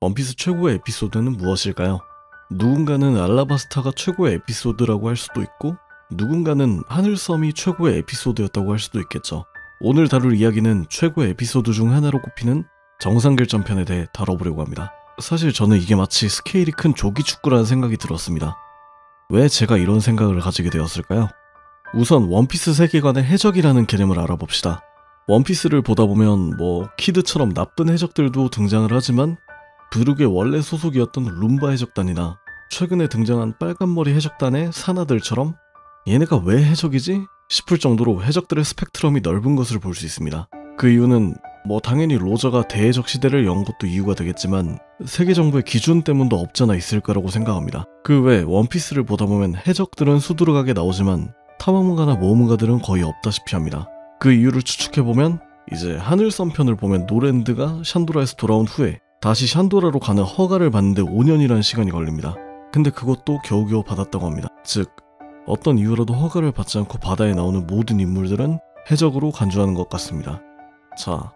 원피스 최고의 에피소드는 무엇일까요? 누군가는 알라바스타가 최고의 에피소드라고 할 수도 있고 누군가는 하늘섬이 최고의 에피소드였다고 할 수도 있겠죠. 오늘 다룰 이야기는 최고의 에피소드 중 하나로 꼽히는 정상결전편에 대해 다뤄보려고 합니다. 사실 저는 이게 마치 스케일이 큰 조기축구라는 생각이 들었습니다. 왜 제가 이런 생각을 가지게 되었을까요? 우선 원피스 세계관의 해적이라는 개념을 알아봅시다. 원피스를 보다 보면 키드처럼 나쁜 해적들도 등장을 하지만 브룩의 원래 소속이었던 룸바 해적단이나 최근에 등장한 빨간머리 해적단의 사나들처럼 얘네가 왜 해적이지? 싶을 정도로 해적들의 스펙트럼이 넓은 것을 볼 수 있습니다. 그 이유는 당연히 로저가 대해적 시대를 연 것도 이유가 되겠지만 세계 정부의 기준 때문도 없잖아 있을 거라고 생각합니다. 그 외 원피스를 보다 보면 해적들은 수두룩하게 나오지만 탐험가나 모험가들은 거의 없다시피 합니다. 그 이유를 추측해보면 이제 하늘섬 편을 보면 노랜드가 샨도라에서 돌아온 후에 다시 샨도라로 가는 허가를 받는데 5년이라는 시간이 걸립니다. 근데 그것도 겨우겨우 받았다고 합니다. 즉 어떤 이유라도 허가를 받지 않고 바다에 나오는 모든 인물들은 해적으로 간주하는 것 같습니다. 자,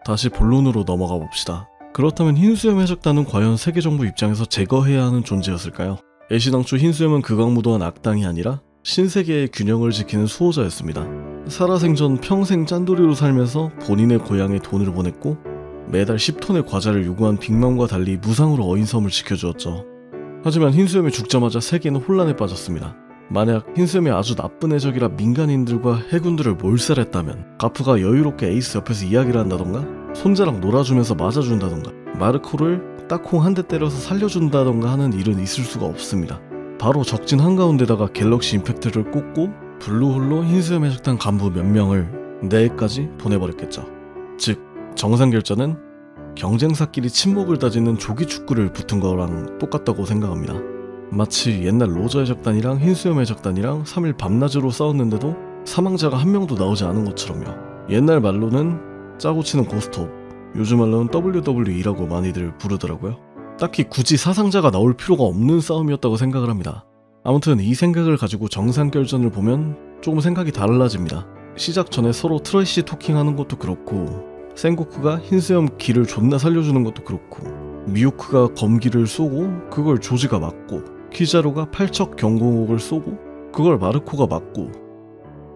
다시 본론으로 넘어가 봅시다. 그렇다면 흰수염 해적단은 과연 세계 정부 입장에서 제거해야 하는 존재였을까요? 애시당초 흰수염은 극악무도한 악당이 아니라 신세계의 균형을 지키는 수호자였습니다. 살아생전 평생 짠돌이로 살면서 본인의 고향에 돈을 보냈고 매달 10톤의 과자를 요구한 빅맘과 달리 무상으로 어인섬을 지켜주었죠. 하지만 흰수염이 죽자마자 세계는 혼란에 빠졌습니다. 만약 흰수염이 아주 나쁜 해적이라 민간인들과 해군들을 몰살했다면 가프가 여유롭게 에이스 옆에서 이야기를 한다던가 손자랑 놀아주면서 맞아준다던가 마르코를 딱콩 한 대 때려서 살려준다던가 하는 일은 있을 수가 없습니다. 바로 적진 한가운데다가 갤럭시 임팩트를 꽂고 블루홀로 흰수염 해적단 간부 몇 명을 내까지 보내버렸겠죠. 즉 정상결전은 경쟁사끼리 친목을 다지는 조기축구를 붙은 거랑 똑같다고 생각합니다. 마치 옛날 로저 해적단이랑 흰수염 해적단이랑 3일 밤낮으로 싸웠는데도 사망자가 한 명도 나오지 않은 것처럼요. 옛날 말로는 짜고 치는 고스톱, 요즘 말로는 WWE라고 많이들 부르더라고요. 딱히 굳이 사상자가 나올 필요가 없는 싸움이었다고 생각을 합니다. 아무튼 이 생각을 가지고 정상결전을 보면 조금 생각이 달라집니다. 시작 전에 서로 트래시 토킹하는 것도 그렇고 센고쿠가 흰수염 기를 존나 살려주는 것도 그렇고 미호크가 검기를 쏘고 그걸 조지가 맞고 키자루가 팔척 경공옥을 쏘고 그걸 마르코가 맞고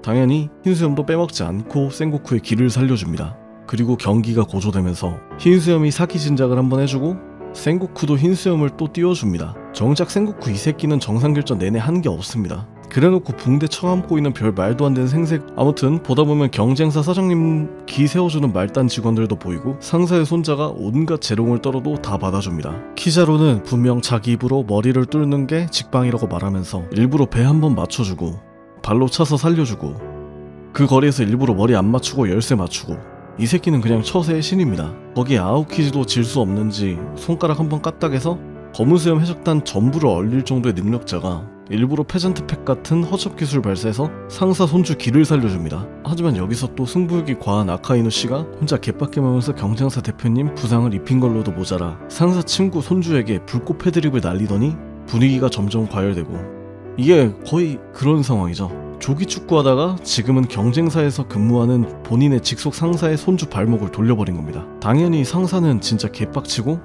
당연히 흰수염도 빼먹지 않고 센고쿠의 기를 살려줍니다. 그리고 경기가 고조되면서 흰수염이 사기 진작을 한번 해주고 센고쿠도 흰수염을 또 띄워줍니다. 정작 센고쿠 이 새끼는 정상결전 내내 한 게 없습니다. 그래놓고 붕대 처감고 있는 별 말도 안 되는 생색. 아무튼 보다 보면 경쟁사 사장님 기 세워주는 말단 직원들도 보이고 상사의 손자가 온갖 재롱을 떨어도 다 받아줍니다. 키자루는 분명 자기 입으로 머리를 뚫는 게 직방이라고 말하면서 일부러 배 한 번 맞춰주고 발로 차서 살려주고 그 거리에서 일부러 머리 안 맞추고 열쇠 맞추고 이 새끼는 그냥 처세의 신입니다. 거기에 아오키지도 질 수 없는지 손가락 한 번 까딱해서 검은수염 해적단 전부를 얼릴 정도의 능력자가 일부러 페전트팩 같은 허접 기술 발사해서 상사 손주 기를 살려줍니다. 하지만 여기서 또 승부욕이 과한 아카이누 씨가 혼자 개빡개면서 경쟁사 대표님 부상을 입힌 걸로도 모자라 상사 친구 손주에게 불꽃 패드립을 날리더니 분위기가 점점 과열되고 이게 거의 그런 상황이죠. 조기축구하다가 지금은 경쟁사에서 근무하는 본인의 직속 상사의 손주 발목을 돌려버린 겁니다. 당연히 상사는 진짜 개빡치고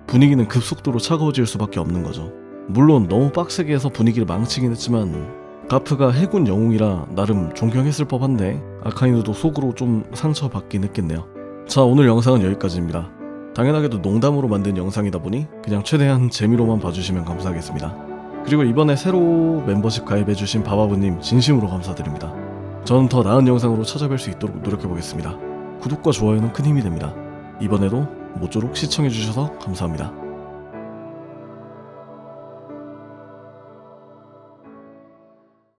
분위기는 급속도로 차가워질 수밖에 없는 거죠. 물론 너무 빡세게 해서 분위기를 망치긴 했지만 가프가 해군 영웅이라 나름 존경했을 법한데 아카이누도 속으로 좀 상처받긴 했겠네요. 자, 오늘 영상은 여기까지입니다. 당연하게도 농담으로 만든 영상이다 보니 그냥 최대한 재미로만 봐주시면 감사하겠습니다. 그리고 이번에 새로 멤버십 가입해주신 바바부님 진심으로 감사드립니다. 저는 더 나은 영상으로 찾아뵐 수 있도록 노력해보겠습니다. 구독과 좋아요는 큰 힘이 됩니다. 이번에도 모쪼록 시청해주셔서 감사합니다.